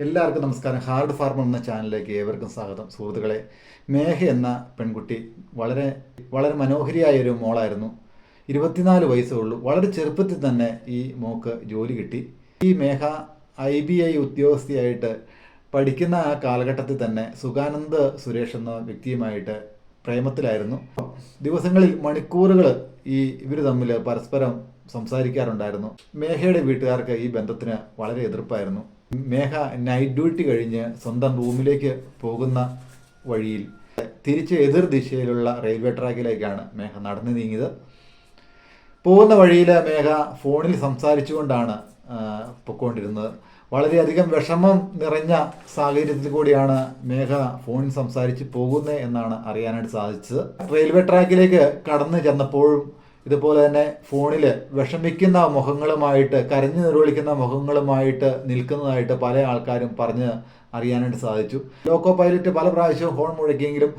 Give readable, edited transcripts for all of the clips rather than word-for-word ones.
എല്ലാവർക്കും നമസ്കാരം. Hard farmer എന്ന ചാനലിലേക്ക് ഏവർക്കും സ്വാഗതം. സുഹൃത്തുക്കളെ, മേഘ എന്ന പെൺകുട്ടി വളരെ വളരെ മനോഹരിയായ ഒരു മോളായിരുന്നു. 24 വയസ്സേ ഉള്ളൂ. വളരെ ചെറുപ്പത്തിൽ തന്നെ ഈ മോക്ക് ജോലി കിട്ടി. ഈ മേഘ IBI ഉദ്യോഗസ്ഥയായിട്ട് പഠിക്കുന്ന ആ കാലഘട്ടത്തിൽ തന്നെ സുഗാനന്ദ് സുരേഷ് എന്ന വ്യക്തിയുമായിട്ട് പ്രേമത്തിലായിരുന്നു. ദിവസങ്ങളിൽ മണിക്കൂറുകൾ ഇവർ തമ്മിൽ പരസ്പരം സംസാരിക്കാറുണ്ടായിരുന്നു. മേഘയുടെ വീട്ടുകാർക്ക് ഈ ബന്ധത്തിന് വളരെ എതിർപ്പായിരുന്നു. മേഘ നൈറ്റ് ഡ്യൂട്ടി കഴിഞ്ഞ് സ്വന്തം റൂമിലേക്ക് പോകുന്ന വഴിയിൽ തിരിച്ച് എതിർ ദിശയിലുള്ള റെയിൽവേ ട്രാക്കിലേക്കാണ് മേഘ നടന്നു നീങ്ങിയത്. പോകുന്ന വഴിയിൽ മേഘ ഫോണിൽ സംസാരിച്ചുകൊണ്ടാണ് പൊയ്ക്കൊണ്ടിരുന്നത്. വളരെയധികം വിഷമം നിറഞ്ഞ സാഹചര്യത്തിൽ കൂടിയാണ് മേഘ ഫോണിൽ സംസാരിച്ച് പോകുന്നത് എന്നാണ് അറിയാനായിട്ട് സാധിച്ചത്. റെയിൽവേ ട്രാക്കിലേക്ക് കടന്നു ചെന്നപ്പോഴും ഇതുപോലെ തന്നെ ഫോണിൽ വിഷമിക്കുന്ന മുഖങ്ങളുമായിട്ട്, കരഞ്ഞു നിലവിളിക്കുന്ന മുഖങ്ങളുമായിട്ട് നിൽക്കുന്നതായിട്ട് പല ആൾക്കാരും പറഞ്ഞ് അറിയാനായിട്ട് സാധിച്ചു. ലോക്കോ പൈലറ്റ് പല പ്രാവശ്യവും ഹോൺ മുഴക്കിയെങ്കിലും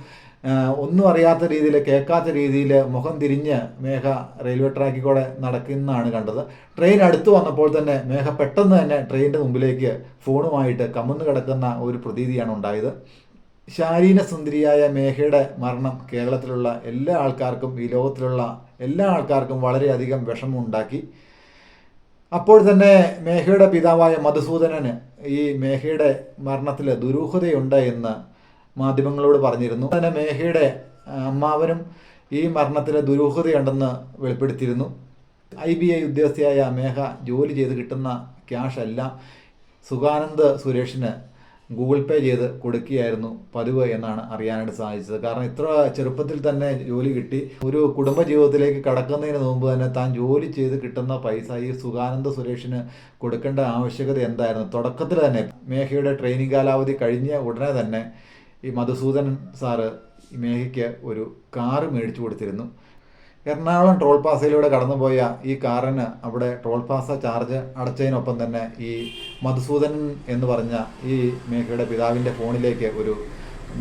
ഒന്നും അറിയാത്ത രീതിയിൽ, കേൾക്കാത്ത രീതിയിൽ മുഖം തിരിഞ്ഞ് മേഘ റെയിൽവേ ട്രാക്കിൽ കൂടെ നടക്കുന്നതാണ് കണ്ടത്. ട്രെയിൻ അടുത്ത് വന്നപ്പോൾ തന്നെ മേഘ പെട്ടെന്ന് തന്നെ ട്രെയിനിൻ്റെ മുമ്പിലേക്ക് ഫോണുമായിട്ട് കമന്ന് കിടക്കുന്ന ഒരു പ്രതീതിയാണ് ഉണ്ടായത്. ശാലീന സുന്ദരിയായ മേഘയുടെ മരണം കേരളത്തിലുള്ള എല്ലാ ആൾക്കാർക്കും, ഈ ലോകത്തിലുള്ള എല്ലാ ആൾക്കാർക്കും വളരെയധികം വിഷമമുണ്ടാക്കി. അപ്പോൾ തന്നെ മേഘയുടെ പിതാവായ മധുസൂദനന് ഈ മേഘയുടെ മരണത്തിൽ ദുരൂഹതയുണ്ട് എന്ന് മാധ്യമങ്ങളോട് പറഞ്ഞിരുന്നു. തന്നെ മേഘയുടെ അമ്മാവനും ഈ മരണത്തിൽ ദുരൂഹതയുണ്ടെന്ന് വെളിപ്പെടുത്തിയിരുന്നു. IBI ഉദ്യോഗസ്ഥയായ മേഘ ജോലി ചെയ്ത് കിട്ടുന്ന ക്യാഷ് എല്ലാം സുഗാനന്ദ് സുരേഷിന് ഗൂഗിൾ പേ ചെയ്ത് കൊടുക്കുകയായിരുന്നു പതിവ് എന്നാണ് അറിയാനായിട്ട് സാധിച്ചത്. കാരണം ഇത്ര ചെറുപ്പത്തിൽ തന്നെ ജോലി കിട്ടി, ഒരു കുടുംബജീവിതത്തിലേക്ക് കടക്കുന്നതിന് മുമ്പ് തന്നെ താൻ ജോലി ചെയ്ത് കിട്ടുന്ന പൈസ ഈ സുഗാനന്ദ് സുരേഷിന് കൊടുക്കേണ്ട ആവശ്യകത എന്തായിരുന്നു? തുടക്കത്തിൽ തന്നെ മേഘയുടെ ട്രെയിനിങ് കാലാവധി കഴിഞ്ഞ ഉടനെ തന്നെ ഈ മധുസൂദനൻ സാറ് മേഘയ്ക്ക് ഒരു കാറ് മേടിച്ചു കൊടുത്തിരുന്നു. എറണാകുളം ടോൾ പാസയിലൂടെ കടന്നുപോയ ഈ കാറിന് അവിടെ ടോൾ പാസ ചാർജ് അടച്ചതിനൊപ്പം തന്നെ ഈ മധുസൂദനൻ എന്ന് പറഞ്ഞ ഈ മേഘയുടെ പിതാവിൻ്റെ ഫോണിലേക്ക് ഒരു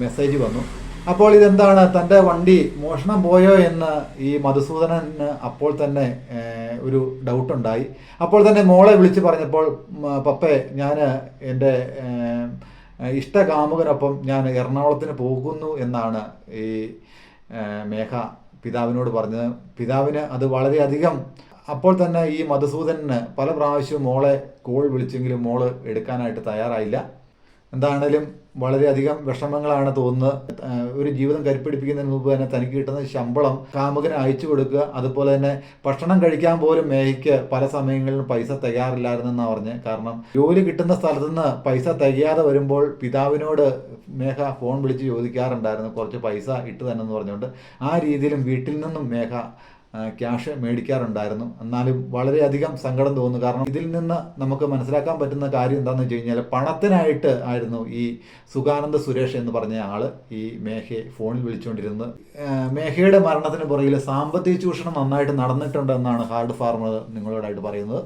മെസ്സേജ് വന്നു. അപ്പോൾ ഇതെന്താണ്, തൻ്റെ വണ്ടി മോഷണം പോയോ എന്ന് ഈ മധുസൂദനന് അപ്പോൾ തന്നെ ഒരു ഡൗട്ടുണ്ടായി. അപ്പോൾ തന്നെ മോളെ വിളിച്ച് പറഞ്ഞപ്പോൾ, പപ്പേ, ഞാൻ എൻ്റെ ഇഷ്ടകാമുകനൊപ്പം ഞാൻ എറണാകുളത്തിന് പോകുന്നു എന്നാണ് ഈ മേഘ പിതാവിനോട് പറഞ്ഞത്. പിതാവിന് അത് വളരെയധികം, അപ്പോൾ തന്നെ ഈ മധുസൂദനന് പല പ്രാവശ്യവും മോളെ കോൾ വിളിച്ചെങ്കിലും മോള് എടുക്കാനായിട്ട് തയ്യാറായില്ല. എന്താണേലും വളരെയധികം വിഷമങ്ങളാണ് തോന്നുന്നത്. ഒരു ജീവിതം കരുപ്പിടിപ്പിക്കുന്നതിന് മുമ്പ് തന്നെ തനിക്ക് കിട്ടുന്ന ശമ്പളം കാമുകന് അയച്ചു കൊടുക്കുക, അതുപോലെ തന്നെ ഭക്ഷണം കഴിക്കാൻ പോലും മേഘയ്ക്ക് പല സമയങ്ങളിലും പൈസ തികയാറില്ലായിരുന്നെന്നാണ് പറഞ്ഞ്. കാരണം ജോലി കിട്ടുന്ന സ്ഥലത്ത് നിന്ന് പൈസ തികയാതെ വരുമ്പോൾ പിതാവിനോട് മേഘ ഫോൺ വിളിച്ച് ചോദിക്കാറുണ്ടായിരുന്നു കുറച്ച് പൈസ ഇട്ട് തന്നെ എന്ന് പറഞ്ഞുകൊണ്ട്. ആ രീതിയിലും വീട്ടിൽ നിന്നും മേഘ ക്യാഷ് മേടിക്കാറുണ്ടായിരുന്നു. എന്നാലും വളരെയധികം സങ്കടം തോന്നുന്നു. കാരണം ഇതിൽ നിന്ന് നമുക്ക് മനസ്സിലാക്കാൻ പറ്റുന്ന കാര്യം എന്താണെന്ന് വെച്ച് കഴിഞ്ഞാൽ, പണത്തിനായിട്ട് ആയിരുന്നു ഈ സുഗാനന്ദ് സുരേഷ് എന്ന് പറഞ്ഞ ആള് ഈ മേഘയെ ഫോണിൽ വിളിച്ചുകൊണ്ടിരുന്നത്. മേഘയുടെ മരണത്തിന് പുറകിൽ സാമ്പത്തിക ചൂഷണം നന്നായിട്ട് നടന്നിട്ടുണ്ട് എന്നാണ് ഹാർഡ് ഫാർമർ നിങ്ങളോടായിട്ട് പറയുന്നത്.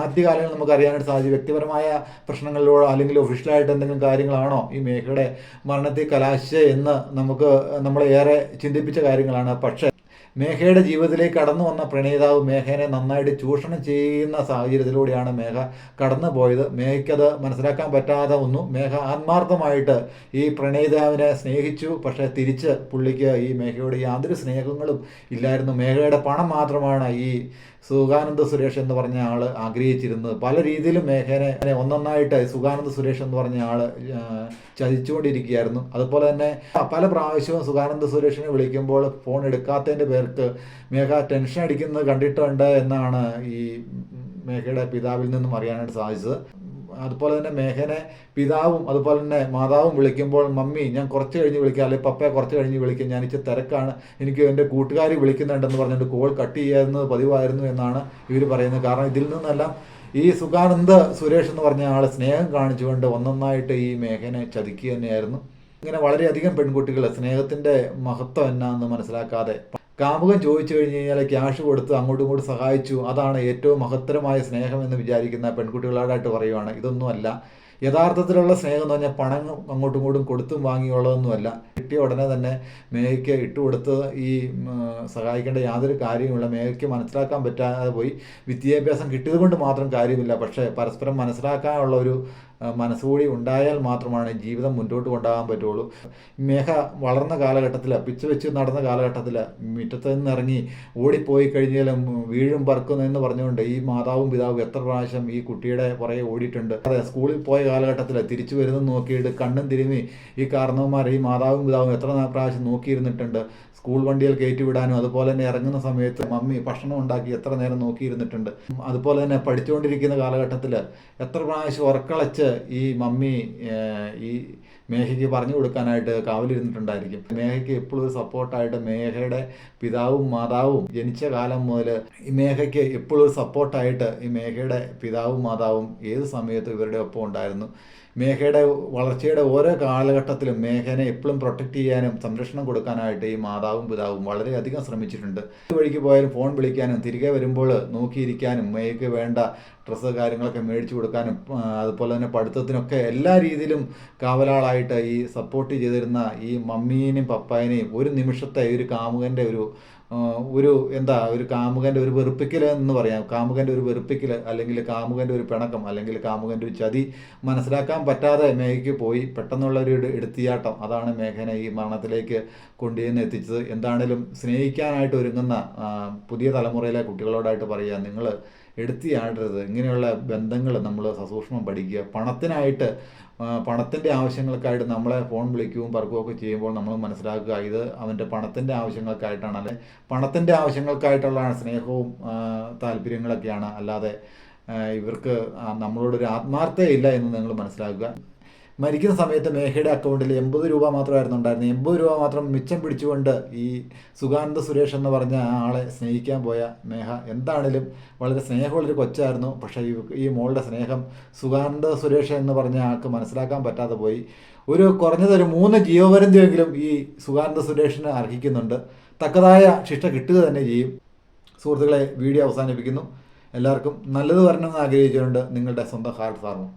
ആദ്യകാലങ്ങളിൽ നമുക്ക് അറിയാനായിട്ട് സാധിച്ചു, വ്യക്തിപരമായ പ്രശ്നങ്ങളിലോ അല്ലെങ്കിൽ ഒഫീഷ്യലായിട്ട് എന്തെങ്കിലും കാര്യങ്ങളാണോ ഈ മേഘയുടെ മരണത്തിൽ കലാശിച്ചത് എന്ന് നമ്മളെ ഏറെ ചിന്തിപ്പിച്ച കാര്യങ്ങളാണ്. പക്ഷേ മേഘയുടെ ജീവിതത്തിലേക്ക് കടന്നു വന്ന പ്രണയിതാവ് മേഘനെ നന്നായിട്ട് ചൂഷണം ചെയ്യുന്ന സാഹചര്യത്തിലൂടെയാണ് മേഘ കടന്നു പോയത്. മേഘയ്ക്കത് മനസ്സിലാക്കാൻ പറ്റാതെ വന്നു. മേഘ ആത്മാർത്ഥമായിട്ട് ഈ പ്രണയിതാവിനെ സ്നേഹിച്ചു. പക്ഷേ തിരിച്ച് പുള്ളിക്ക് ഈ മേഘയോട് യാതൊരു സ്നേഹങ്ങളും ഇല്ലായിരുന്നു. മേഘയുടെ പണം മാത്രമാണ് ഈ സുഗാനന്ദ് സുരേഷ് എന്ന് പറഞ്ഞ ആൾ ആഗ്രഹിച്ചിരുന്നത്. പല രീതിയിലും മേഘനെ ഒന്നൊന്നായിട്ട് സുഗാനന്ദ് സുരേഷ് എന്ന് പറഞ്ഞ ആൾ ചതിച്ചുകൊണ്ടിരിക്കുകയായിരുന്നു. അതുപോലെ തന്നെ പല പ്രാവശ്യവും സുഗാനന്ദ് സുരേഷിനെ വിളിക്കുമ്പോൾ ഫോൺ എടുക്കാത്തതിൻ്റെ പേർക്ക് മേഘ ടെൻഷൻ അടിക്കുന്നത് കണ്ടിട്ടുണ്ട് എന്നാണ് ഈ മേഘയുടെ പിതാവിൽ നിന്നും അറിയാനായിട്ട് സാധിച്ചത്. അതുപോലെ തന്നെ മേഘനെ പിതാവും അതുപോലെ തന്നെ മാതാവും വിളിക്കുമ്പോൾ, മമ്മി ഞാൻ കുറച്ച് കഴിഞ്ഞ് വിളിക്കാം, അല്ലെങ്കിൽ പപ്പയെ കുറച്ച് കഴിഞ്ഞ് വിളിക്കാം, ഞാൻ ഇച്ചിരി തിരക്കാണ്, എനിക്ക് എൻ്റെ കൂട്ടുകാർ വിളിക്കുന്നുണ്ടെന്ന് പറഞ്ഞിട്ട് കോൾ കട്ട് ചെയ്യുന്നത് പതിവായിരുന്നു എന്നാണ് ഇവർ പറയുന്നത്. കാരണം ഇതിൽ നിന്നെല്ലാം ഈ സുഗാനന്ദ് സുരേഷ് എന്ന് പറഞ്ഞ ആൾ സ്നേഹം കാണിച്ചുകൊണ്ട് ഒന്നൊന്നായിട്ട് ഈ മേഘനെ ചതിക്കുക തന്നെയായിരുന്നു. ഇങ്ങനെ വളരെയധികം പെൺകുട്ടികൾ സ്നേഹത്തിൻ്റെ മഹത്വം എന്നാന്ന് മനസ്സിലാക്കാതെ കാമുകൻ ചോദിച്ചു കഴിഞ്ഞ് കഴിഞ്ഞാൽ ക്യാഷ് കൊടുത്ത് അങ്ങോട്ടും ഇങ്ങോട്ടും സഹായിച്ചു, അതാണ് ഏറ്റവും മഹത്തരമായ സ്നേഹം എന്ന് വിചാരിക്കുന്ന പെൺകുട്ടികളോടായിട്ട് പറയുവാണ്. ഇതൊന്നുമല്ല. യഥാർത്ഥത്തിലുള്ള സ്നേഹം എന്ന് പറഞ്ഞാൽ പണം അങ്ങോട്ടും ഇങ്ങോട്ടും കൊടുത്തും വാങ്ങിയുള്ളതൊന്നുമല്ല. കിട്ടിയ ഉടനെ തന്നെ മേഘയ്ക്ക് ഇട്ടുകൊടുത്ത് ഈ സഹായിക്കേണ്ട യാതൊരു കാര്യവുമില്ല. മേഘയ്ക്ക് മനസ്സിലാക്കാൻ പറ്റാതെ പോയി. വിദ്യാഭ്യാസം കിട്ടിയത് കൊണ്ട് മാത്രം കാര്യമില്ല, പക്ഷേ പരസ്പരം മനസ്സിലാക്കാനുള്ള ഒരു മനസ്സുകൂടി ഉണ്ടായാൽ മാത്രമാണ് ജീവിതം മുന്നോട്ട് കൊണ്ടുപോകാൻ പറ്റുള്ളൂ. മേഘ വളർന്ന കാലഘട്ടത്തിൽ, പിച്ച് വെച്ച് നടന്ന കാലഘട്ടത്തിൽ മുറ്റത്ത് നിന്നിറങ്ങി ഓടിപ്പോയി കഴിഞ്ഞാലും വീഴും പറക്കുന്നു എന്ന് പറഞ്ഞുകൊണ്ട് ഈ മാതാവും പിതാവും എത്ര പ്രാവശ്യം ഈ കുട്ടിയുടെ പുറകെ ഓടിയിട്ടുണ്ട്. അതെ, സ്കൂളിൽ പോയ കാലഘട്ടത്തിൽ തിരിച്ചു വരുന്നത് നോക്കിയിട്ട് കണ്ണും തിരുമ്മി ഈ കാരണവന്മാർ ഈ മാതാവും പിതാവും എത്ര പ്രാവശ്യം നോക്കിയിരുന്നിട്ടുണ്ട്. സ്കൂൾ വണ്ടിയിൽ കയറ്റിവിടാനും അതുപോലെ തന്നെ ഇറങ്ങുന്ന സമയത്ത് മമ്മി ഭക്ഷണം ഉണ്ടാക്കി എത്ര നേരം നോക്കിയിരുന്നിട്ടുണ്ട്. അതുപോലെ തന്നെ പഠിച്ചുകൊണ്ടിരിക്കുന്ന കാലഘട്ടത്തിൽ എത്ര പ്രാവശ്യം ഉറക്കളച്ച് ഈ മമ്മി ഈ മേഘയ്ക്ക് പറഞ്ഞു കൊടുക്കാനായിട്ട് കാവലിരുന്നിട്ടുണ്ടായിരിക്കും. മേഘയ്ക്ക് എപ്പോഴും ഒരു സപ്പോർട്ടായിട്ട് മേഘയുടെ പിതാവും മാതാവും ജനിച്ച കാലം മുതൽ ഈ മേഘയ്ക്ക് എപ്പോഴും ഒരു സപ്പോർട്ടായിട്ട് ഈ മേഘയുടെ പിതാവും മാതാവും ഏത് സമയത്തും ഇവരുടെ ഒപ്പം ഉണ്ടായിരുന്നു. മേഘയുടെ വളർച്ചയുടെ ഓരോ കാലഘട്ടത്തിലും മേഘനെ എപ്പോഴും പ്രൊട്ടക്റ്റ് ചെയ്യാനും സംരക്ഷണം കൊടുക്കാനായിട്ട് ഈ മാതാവും പിതാവും വളരെയധികം ശ്രമിച്ചിട്ടുണ്ട്. വഴിക്ക് പോയാലും ഫോൺ വിളിക്കാനും തിരികെ വരുമ്പോൾ നോക്കിയിരിക്കാനും മേഘയ്ക്ക് വേണ്ട ഡ്രസ്സ് കാര്യങ്ങളൊക്കെ മേടിച്ചു കൊടുക്കാനും അതുപോലെ തന്നെ പഠിത്തത്തിനൊക്കെ എല്ലാ രീതിയിലും കാവലാളായിട്ട് ഈ സപ്പോർട്ട് ചെയ്തിരുന്ന ഈ മമ്മീനെയും പപ്പായനെയും ഒരു നിമിഷത്തെ ഒരു കാമുകൻ്റെ ഒരു കാമുകൻ്റെ ഒരു വെറുപ്പിക്കൽ എന്ന് പറയാം. കാമുകൻ്റെ ഒരു വെറുപ്പിക്കൽ, അല്ലെങ്കിൽ കാമുകൻ്റെ ഒരു പിണക്കം, അല്ലെങ്കിൽ കാമുകൻ്റെ ഒരു ചതി മനസ്സിലാക്കാൻ പറ്റാതെ മേഘയ്ക്ക് പോയി. പെട്ടെന്നുള്ള ഒരു എടുത്തിയാട്ടം, അതാണ് മേഘനെ ഈ മരണത്തിലേക്ക് കൊണ്ടുചെന്ന് എത്തിച്ചത്. എന്താണേലും സ്നേഹിക്കാനായിട്ട് ഒരുങ്ങുന്ന പുതിയ തലമുറയിലെ കുട്ടികളോടായിട്ട് പറയുക, നിങ്ങൾ എടുത്തിയാടരുത്. ഇങ്ങനെയുള്ള ബന്ധങ്ങൾ നമ്മൾ സസൂക്ഷ്മം പഠിക്കുക. പണത്തിൻ്റെ ആവശ്യങ്ങൾക്കായിട്ട് നമ്മളെ ഫോൺ വിളിക്കുകയും പറക്കുകയൊക്കെ ചെയ്യുമ്പോൾ നമ്മൾ മനസ്സിലാക്കുക ഇത് അവൻ്റെ പണത്തിൻ്റെ ആവശ്യങ്ങൾക്കായിട്ടാണ്, അല്ലെ പണത്തിൻ്റെ ആവശ്യങ്ങൾക്കായിട്ടുള്ള സ്നേഹവും താല്പര്യങ്ങളൊക്കെയാണ്. അല്ലാതെ ഇവർക്ക് നമ്മളോടൊരു ആത്മാർത്ഥതയില്ല എന്ന് നിങ്ങൾ മനസ്സിലാക്കുക. മരിക്കുന്ന സമയത്ത് മേഘയുടെ അക്കൗണ്ടിൽ 80 രൂപ മാത്രമായിരുന്നു ഉണ്ടായിരുന്നത്. 80 രൂപ മാത്രം മിച്ചം പിടിച്ചുകൊണ്ട് ഈ സുഗാനന്ദ സുരേഷ് എന്ന് പറഞ്ഞ ആളെ സ്നേഹിക്കാൻ പോയ മേഘ എന്താണേലും വളരെ സ്നേഹമുള്ളൊരു കൊച്ചായിരുന്നു. പക്ഷേ ഈ മോളുടെ സ്നേഹം സുഗാനന്ദ സുരേഷ് എന്ന് പറഞ്ഞ ആൾക്ക് മനസ്സിലാക്കാൻ പറ്റാതെ പോയി. കുറഞ്ഞതൊരു 3 ജീവപര്യന്തമെങ്കിലും ഈ സുഗാനന്ദ സുരേഷിന് അർഹിക്കുന്നുണ്ട്. തക്കതായ ശിക്ഷ കിട്ടുക തന്നെ ചെയ്യും. സുഹൃത്തുക്കളെ, വീഡിയോ അവസാനിപ്പിക്കുന്നു. എല്ലാവർക്കും നല്ലത് വരണമെന്ന് ആഗ്രഹിച്ചുകൊണ്ട് നിങ്ങളുടെ സ്വന്തം ഹാർട്ട് ഫാർമർ.